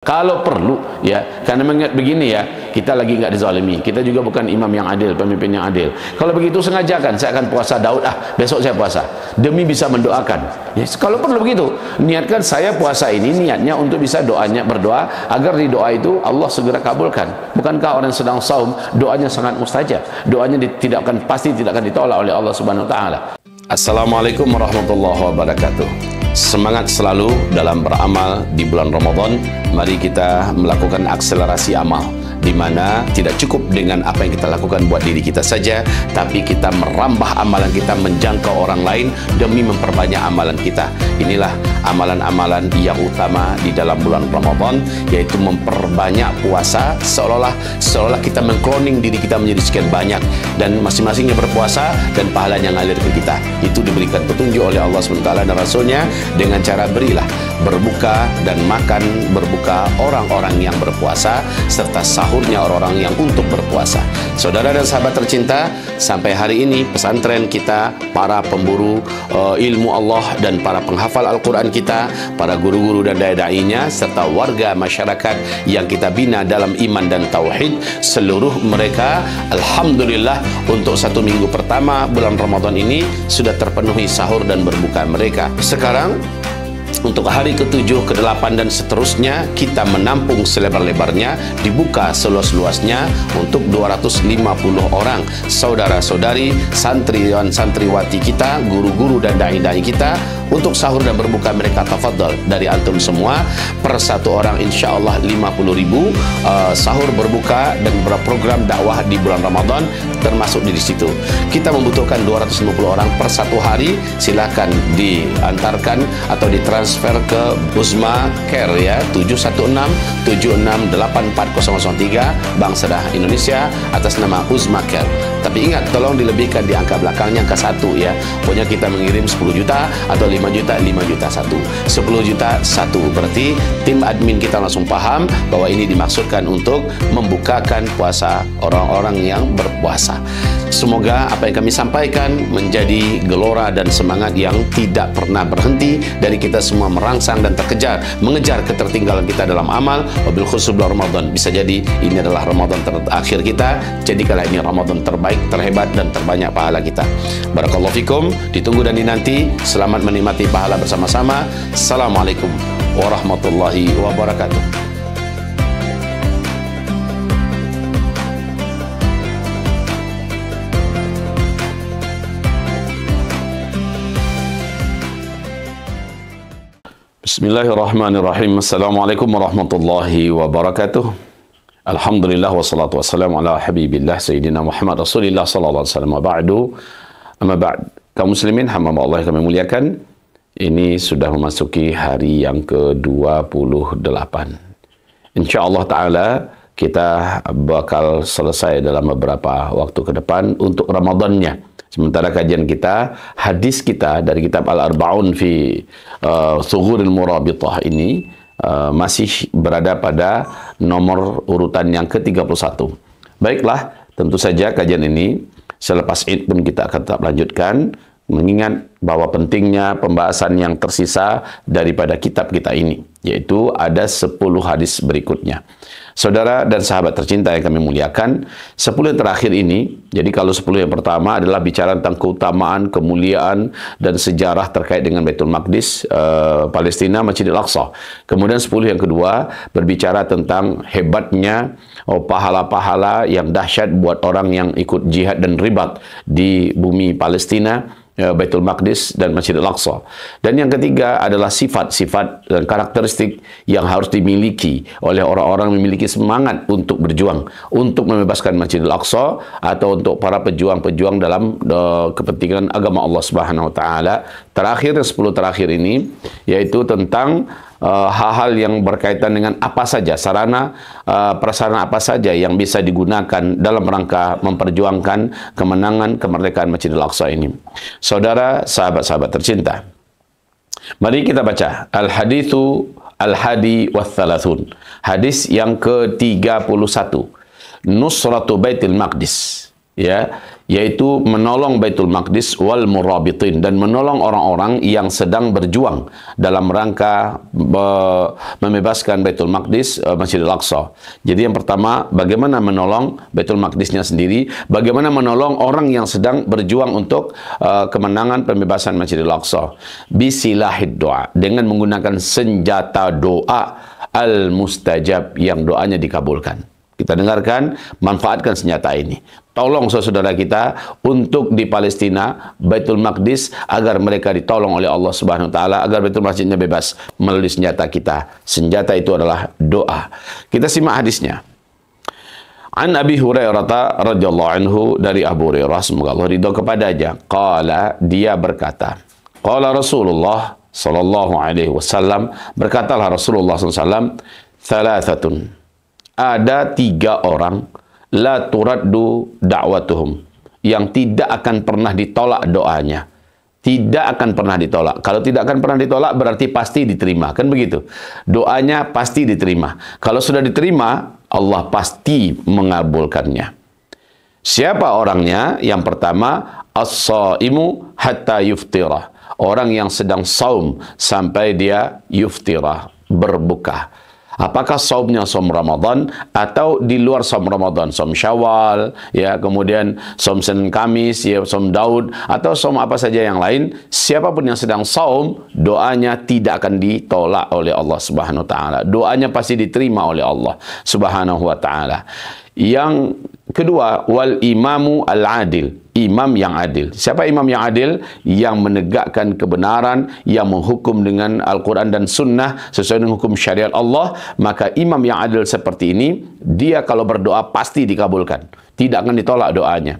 Kalau perlu, ya, karena mengingat begini ya, kita lagi nggak dizalimi, kita juga bukan imam yang adil, pemimpin yang adil. Kalau begitu sengajakan, saya akan puasa Daud, besok saya puasa, demi bisa mendoakan. Ya, kalau perlu begitu, niatkan saya puasa ini, niatnya untuk bisa berdoa, agar di doa itu Allah segera kabulkan. Bukankah orang yang sedang saum, doanya sangat mustajab, doanya pasti tidak akan ditolak oleh Allah Subhanahu Wa Taala. Assalamualaikum warahmatullahi wabarakatuh. Semangat selalu dalam beramal di bulan Ramadan. Mari kita melakukan akselerasi amal, di mana tidak cukup dengan apa yang kita lakukan buat diri kita saja, tapi kita merambah amalan kita menjangkau orang lain demi memperbanyak amalan kita. Inilah amalan-amalan yang utama di dalam bulan Ramadan, yaitu memperbanyak puasa, seolah-olah kita mengkloning diri kita menjadi sekian banyak, dan masing-masingnya berpuasa dan pahala yang ngalir ke kita. Itu diberikan petunjuk oleh Allah SWT dan Rasulnya dengan cara berilah berbuka dan makan berbuka orang-orang yang berpuasa, serta sahurnya orang-orang yang untuk berpuasa. Saudara dan sahabat tercinta, sampai hari ini pesantren kita, para pemburu ilmu Allah dan para penghafal Al-Quran kita, para guru-guru dan dai-dainya, serta warga masyarakat yang kita bina dalam iman dan tauhid, seluruh mereka alhamdulillah untuk 1 minggu pertama bulan Ramadan ini sudah terpenuhi sahur dan berbuka mereka. Sekarang untuk hari ke-7, ke-8 dan seterusnya, kita menampung selebar-lebarnya, dibuka seluas-luasnya untuk 250 orang saudara-saudari, santriwan santriwati kita, guru-guru dan dai-dai kita, untuk sahur dan berbuka mereka. Tafadhal dari antum semua, per satu orang insyaAllah 50.000 sahur berbuka dan berprogram dakwah di bulan Ramadan termasuk di situ. Kita membutuhkan 250 orang per satu hari. Silakan diantarkan atau ditransfer ke Uzma Care ya, 716-7684-003 Bank Sedah Indonesia atas nama Uzma Care. Tapi ingat, tolong dilebihkan di angka belakangnya, angka 1 ya. Pokoknya kita mengirim 10 juta atau 5 juta 1, 10 juta 1. Berarti tim admin kita langsung paham bahwa ini dimaksudkan untuk membukakan puasa orang-orang yang berpuasa. Semoga apa yang kami sampaikan menjadi gelora dan semangat yang tidak pernah berhenti dari kita semua merangsang dan mengejar ketertinggalan kita dalam amal. Wabil khusus bulan Ramadan, bisa jadi ini adalah Ramadan terakhir kita. Jadikanlah ini Ramadan terbaik, terhebat dan terbanyak pahala kita. Barakallahu fikum, ditunggu dan dinanti. Selamat menikmati pahala bersama-sama. Assalamualaikum warahmatullahi wabarakatuh. Bismillahirrahmanirrahim. Assalamualaikum warahmatullahi wabarakatuh. Alhamdulillah wassalatu wassalamu ala habibillah Sayyidina Muhammad Rasulillah sallallahu alaihi wasallam. Ba'du, amma ba'd. Kaum muslimin, hamba Allah yang kami muliakan, ini sudah memasuki hari yang ke-28. InsyaAllah ta'ala kita bakal selesai dalam beberapa waktu ke depan untuk Ramadannya. Sementara kajian kita, hadis kita dari kitab Al-Arba'un fi Thughuril Murabitah ini masih berada pada nomor urutan yang ke-31. Baiklah, tentu saja kajian ini selepas Id pun kita akan tetap lanjutkan, mengingat bahwa pentingnya pembahasan yang tersisa daripada kitab kita ini, yaitu ada 10 hadis berikutnya. Saudara dan sahabat tercinta yang kami muliakan, 10 yang terakhir ini, jadi kalau 10 yang pertama adalah bicara tentang keutamaan, kemuliaan, dan sejarah terkait dengan Baitul Maqdis, Palestina, Masjidil Aqsa. Kemudian 10 yang kedua berbicara tentang hebatnya pahala-pahala yang dahsyat buat orang yang ikut jihad dan ribat di bumi Palestina, Baitul Maqdis dan Masjidil Aqsa. Dan yang ketiga adalah sifat-sifat dan karakteristik yang harus dimiliki oleh orang-orang yang memiliki semangat untuk berjuang, untuk membebaskan Masjidil Aqsa, atau untuk para pejuang-pejuang dalam kepentingan agama Allah Subhanahu wa taala. Terakhir, 10 terakhir ini yaitu tentang hal-hal yang berkaitan dengan apa saja sarana prasarana apa saja yang bisa digunakan dalam rangka memperjuangkan kemenangan kemerdekaan Masjidil Aqsa ini. Saudara, sahabat-sahabat tercinta, mari kita baca Al-Hadithu Al-Hadi wa Thalathun, hadis yang ke-31, Nusratu Baitul Maqdis, ya, yaitu menolong Baitul Maqdis wal murabitin, dan menolong orang-orang yang sedang berjuang dalam rangka membebaskan Baitul Maqdis, Masjidil Aqsa. Jadi yang pertama, bagaimana menolong Baitul Maqdisnya sendiri, bagaimana menolong orang yang sedang berjuang untuk kemenangan pembebasan Masjidil Aqsa. Bisilahid doa, dengan menggunakan senjata doa al-mustajab, yang doanya dikabulkan. Kita dengarkan, manfaatkan senjata ini. Tolong saudara kita untuk di Palestina, Baitul Maqdis, agar mereka ditolong oleh Allah Subhanahu wa taala, agar Baitul Masjidnya bebas melalui senjata kita. Senjata itu adalah doa. Kita simak hadisnya. An Abi Hurairah radhiyallahu anhu, dari Abu Hurairah, semoga Allah ridha kepadanya, qala, dia berkata, qala Rasulullah sallallahu alaihi wasallam, berkatalah Rasulullah sallallahu alaihi wasallam, thalathatun, ada 3 orang, la turaddu da'watuhum, yang tidak akan pernah ditolak doanya. Tidak akan pernah ditolak. Kalau tidak akan pernah ditolak, berarti pasti diterima. Kan begitu? Doanya pasti diterima. Kalau sudah diterima, Allah pasti mengabulkannya. Siapa orangnya? Yang pertama, as-saimu hatta yuftirah. Orang yang sedang saum sampai dia yuftirah, berbuka. Apakah saumnya saum Ramadan atau di luar saum Ramadan, saum Syawal, ya, kemudian saum Senin Kamis, ya, saum Daud, atau saum apa saja yang lain, siapapun yang sedang saum, doanya tidak akan ditolak oleh Allah Subhanahu wa taala. Doanya pasti diterima oleh Allah Subhanahu wa taala. Yang kedua, wal imamu al-adil, imam yang adil. Siapa imam yang adil? Yang menegakkan kebenaran, yang menghukum dengan Al-Quran dan Sunnah sesuai dengan hukum syariat Allah. Maka imam yang adil seperti ini, dia kalau berdoa pasti dikabulkan, tidak akan ditolak doanya.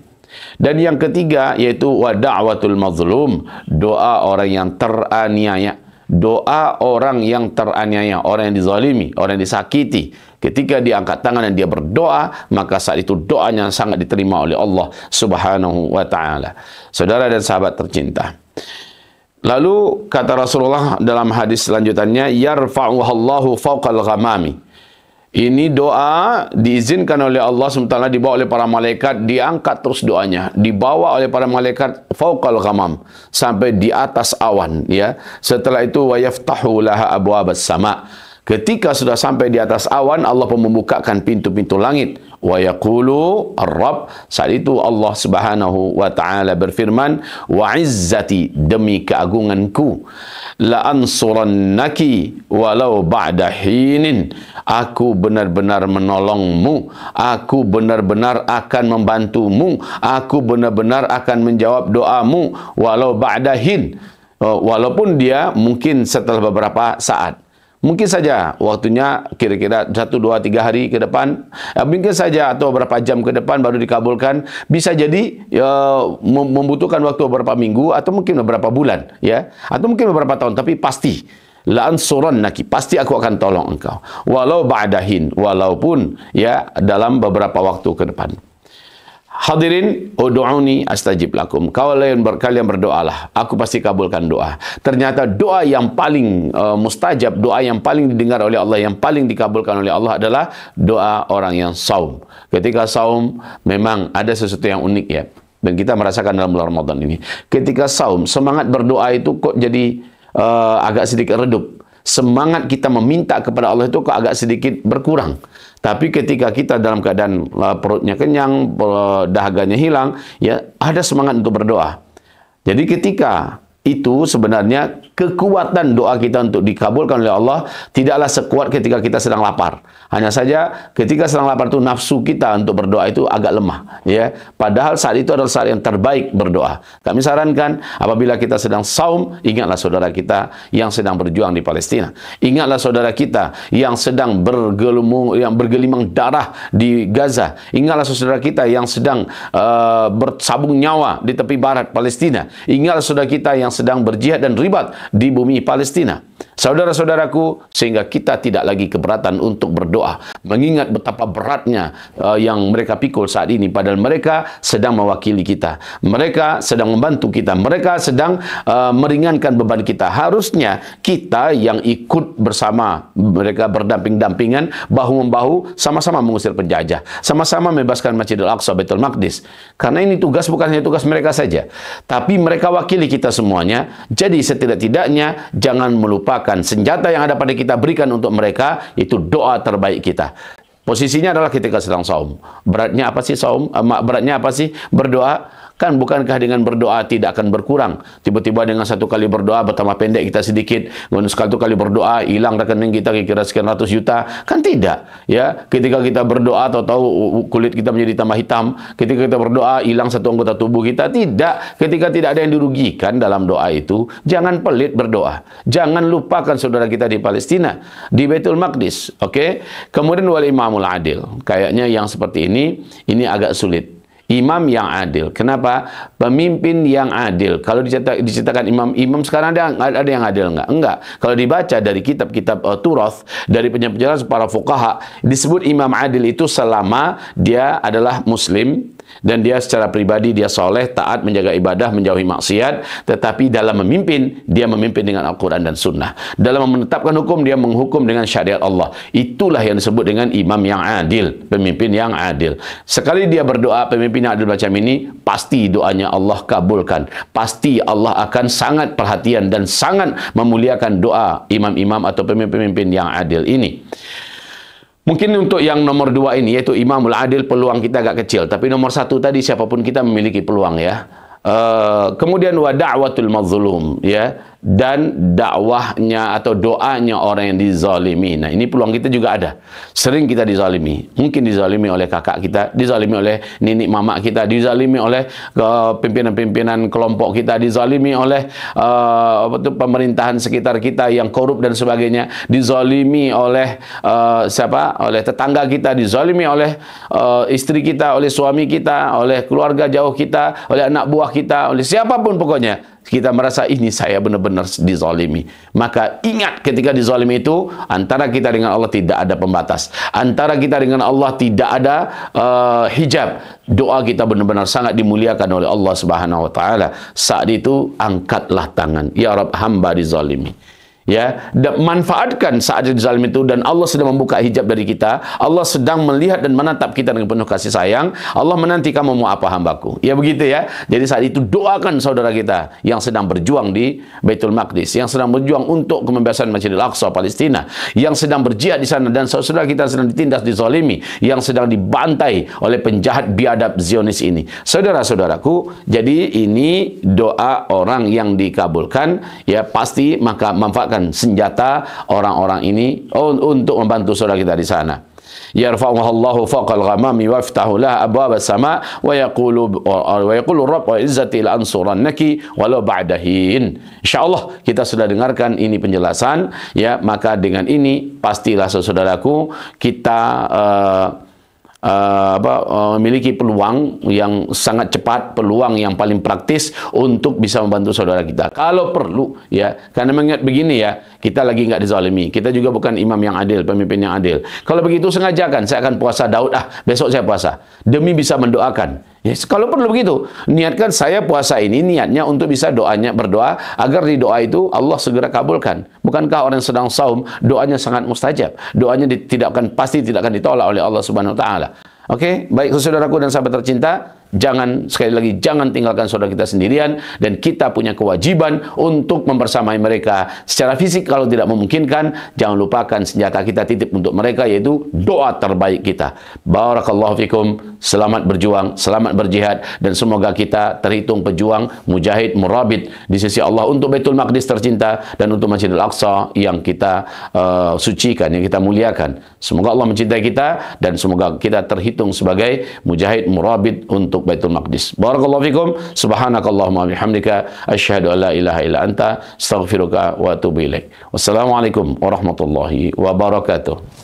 Dan yang ketiga, yaitu wa da'watul mazlum, doa orang yang teraniaya. Doa orang yang teraniaya, orang yang dizalimi, orang yang disakiti. Ketika dia angkat tangan dan dia berdoa, maka saat itu doanya sangat diterima oleh Allah Subhanahu wa taala. Saudara dan sahabat tercinta, lalu kata Rasulullah dalam hadis selanjutannya, yarfa'uhallahu fawqal ghamami. Ini doa diizinkan oleh Allah SWT, dibawa oleh para malaikat, diangkat terus doanya, dibawa oleh para malaikat fauqal ghamam, sampai di atas awan, ya. Setelah itu wa yaftahu laha abwabas sama. Ketika sudah sampai di atas awan, Allah pun membukakan pintu-pintu langit. Wa yaqulu ar-Rabb, saat itu Allah Subhanahu wa taala berfirman, wa izzati, demi keagunganku, la ansurannaki walau ba'da hinin, aku benar-benar menolongmu, aku benar-benar akan membantumu, aku benar-benar akan menjawab doamu, walau ba'da hin, walaupun dia mungkin setelah beberapa saat. Mungkin saja waktunya kira-kira 1, 2, 3 hari ke depan, mungkin saja, atau beberapa jam ke depan baru dikabulkan. Bisa jadi membutuhkan waktu beberapa minggu, atau mungkin beberapa bulan, ya, atau mungkin beberapa tahun, tapi pasti la ansurannaki, pasti aku akan tolong engkau, walau ba'dahin, walaupun, ya, dalam beberapa waktu ke depan. Hadirin, ud'uni astajib lakum. Kalian berdoalah, aku pasti kabulkan doa. Ternyata doa yang paling mustajab, doa yang paling didengar oleh Allah, yang paling dikabulkan oleh Allah adalah doa orang yang saum. Ketika saum memang ada sesuatu yang unik, ya. Dan kita merasakan dalam bulan Ramadan ini. Ketika saum, semangat berdoa itu kok jadi agak sedikit redup. Semangat kita meminta kepada Allah itu kok agak sedikit berkurang. Tapi ketika kita dalam keadaan perutnya kenyang, dahaganya hilang, ya, ada semangat untuk berdoa. Jadi ketika itu sebenarnya kekuatan doa kita untuk dikabulkan oleh Allah tidaklah sekuat ketika kita sedang lapar. Hanya saja ketika sedang lapar itu nafsu kita untuk berdoa itu agak lemah, ya. Padahal saat itu adalah saat yang terbaik berdoa. Kami sarankan apabila kita sedang saum, ingatlah saudara kita yang sedang berjuang di Palestina. Ingatlah saudara kita yang sedang bergelimang darah di Gaza. Ingatlah saudara kita yang sedang bersabung nyawa di tepi barat Palestina. Ingatlah saudara kita yang sedang berjihad dan ribat di bumi Palestina. Saudara-saudaraku, sehingga kita tidak lagi keberatan untuk berdoa, mengingat betapa beratnya yang mereka pikul saat ini, padahal mereka sedang mewakili kita, mereka sedang membantu kita, mereka sedang meringankan beban kita. Harusnya kita yang ikut bersama mereka, berdamping-dampingan, bahu-membahu, sama-sama mengusir penjajah, sama-sama membebaskan Masjidil Aqsa, Baitul Maqdis. Karena ini tugas bukan hanya tugas mereka saja, tapi mereka wakili kita semuanya. Jadi setidak-tidaknya jangan melupakan senjata yang ada pada kita, berikan untuk mereka, itu doa terbaik kita. Posisinya adalah ketika sedang saum. Beratnya apa sih saum? Beratnya apa sih berdoa? Kan bukankah dengan berdoa tidak akan berkurang? Tiba-tiba dengan satu kali berdoa bertambah pendek kita sedikit, kemudian satu kali berdoa hilang rekening kita kira-kira sekian ratus juta? Kan tidak. Ya, ketika kita berdoa tahu-tahu kulit kita menjadi tambah hitam. Ketika kita berdoa hilang satu anggota tubuh kita? Tidak. Ketika tidak ada yang dirugikan dalam doa itu, jangan pelit berdoa. Jangan lupakan saudara kita di Palestina, di Baitul Maqdis. Oke? Kemudian wal imamul adil. Kayaknya yang seperti ini agak sulit. Imam yang adil. Kenapa? Pemimpin yang adil. Kalau diceritakan imam sekarang ada yang adil enggak? Enggak. Kalau dibaca dari kitab-kitab Turath, dari penjelasan para fuqaha, disebut imam adil itu selama dia adalah muslim dan dia secara pribadi dia soleh, taat, menjaga ibadah, menjauhi maksiat, tetapi dalam memimpin, dia memimpin dengan Al-Quran dan Sunnah. Dalam menetapkan hukum, dia menghukum dengan syariat Allah. Itulah yang disebut dengan imam yang adil, pemimpin yang adil. Sekali dia berdoa, pemimpin yang adil macam ini, pasti doanya Allah kabulkan. Pasti Allah akan sangat perhatian dan sangat memuliakan doa imam-imam atau pemimpin-pemimpin yang adil ini. Mungkin untuk yang nomor 2 ini, yaitu imamul adil, peluang kita agak kecil. Tapi nomor 1 tadi, siapapun kita memiliki peluang ya. Kemudian wa da'watul mazlum, ya, dan dakwahnya atau doanya orang yang dizalimi. Nah, ini peluang kita juga ada. Sering kita dizalimi. Mungkin dizalimi oleh kakak kita, dizalimi oleh nenek mamak kita, dizalimi oleh pimpinan-pimpinan kelompok kita, dizalimi oleh pemerintahan sekitar kita yang korup dan sebagainya, dizalimi oleh oleh tetangga kita, dizalimi oleh istri kita, oleh suami kita, oleh keluarga jauh kita, oleh anak buah kita, oleh siapapun pokoknya. Kita merasa ini saya benar-benar dizalimi. Maka ingat, ketika dizalimi itu, antara kita dengan Allah tidak ada pembatas. Antara kita dengan Allah tidak ada hijab. Doa kita benar-benar sangat dimuliakan oleh Allah Subhanahu wa taala. Saat itu angkatlah tangan, ya Rabb, hamba dizalimi. Ya, dan manfaatkan saat dizalim itu, dan Allah sedang membuka hijab dari kita. Allah sedang melihat dan menatap kita dengan penuh kasih sayang. Allah menanti kamu mau apa hambaku. Ya begitu ya. Jadi saat itu doakan saudara kita yang sedang berjuang di Baitul Maqdis, yang sedang berjuang untuk kebebasan Masjidil Aqsa Palestina, yang sedang berjihad di sana, dan saudara kita sedang ditindas, dizalimi, yang sedang dibantai oleh penjahat biadab Zionis ini. Saudara-saudaraku, jadi ini doa orang yang dikabulkan, ya pasti maka manfaatkan senjata orang-orang ini untuk membantu saudara kita di sana. Yarfa'uhallahu fawqal ghamami wa yaftahu laha abwab as-sama wa yaqulu rabb wa izzati la ansurannaki walau ba'da hin. Insyaallah kita sudah dengarkan ini penjelasan, ya, maka dengan ini pastilah saudaraku kita memiliki peluang yang sangat cepat, peluang yang paling praktis untuk bisa membantu saudara kita kalau perlu, ya. Karena mengingat begini ya, kita lagi nggak dizalimi, kita juga bukan imam yang adil, pemimpin yang adil. Kalau begitu sengajakan saya akan puasa Daud, besok saya puasa demi bisa mendoakan. Ya, kalau perlu begitu, niatkan saya puasa ini niatnya untuk bisa berdoa agar di doa itu Allah segera kabulkan. Bukankah orang yang sedang saum doanya sangat mustajab, doanya pasti tidak akan ditolak oleh Allah Subhanahu wa taala. Oke, baik saudaraku dan sahabat tercinta, sekali lagi jangan tinggalkan saudara kita sendirian, dan kita punya kewajiban untuk membersamai mereka secara fisik. Kalau tidak memungkinkan, jangan lupakan senjata kita titip untuk mereka, yaitu doa terbaik kita. Barakallahu fikum, selamat berjuang, selamat berjihad, dan semoga kita terhitung pejuang, mujahid, murabit di sisi Allah untuk Baitul Maqdis tercinta dan untuk Masjidil Aqsa yang kita sucikan, yang kita muliakan. Semoga Allah mencintai kita dan semoga kita terhitung sebagai mujahid, murabit untuk Baitul Maqdis. Barakallahu fikum, subhanakallahumma bihamdika, asyhadu an la ilaha illa anta, astaghfiruka wa atubu ilaik. Wassalamualaikum warahmatullahi wabarakatuh.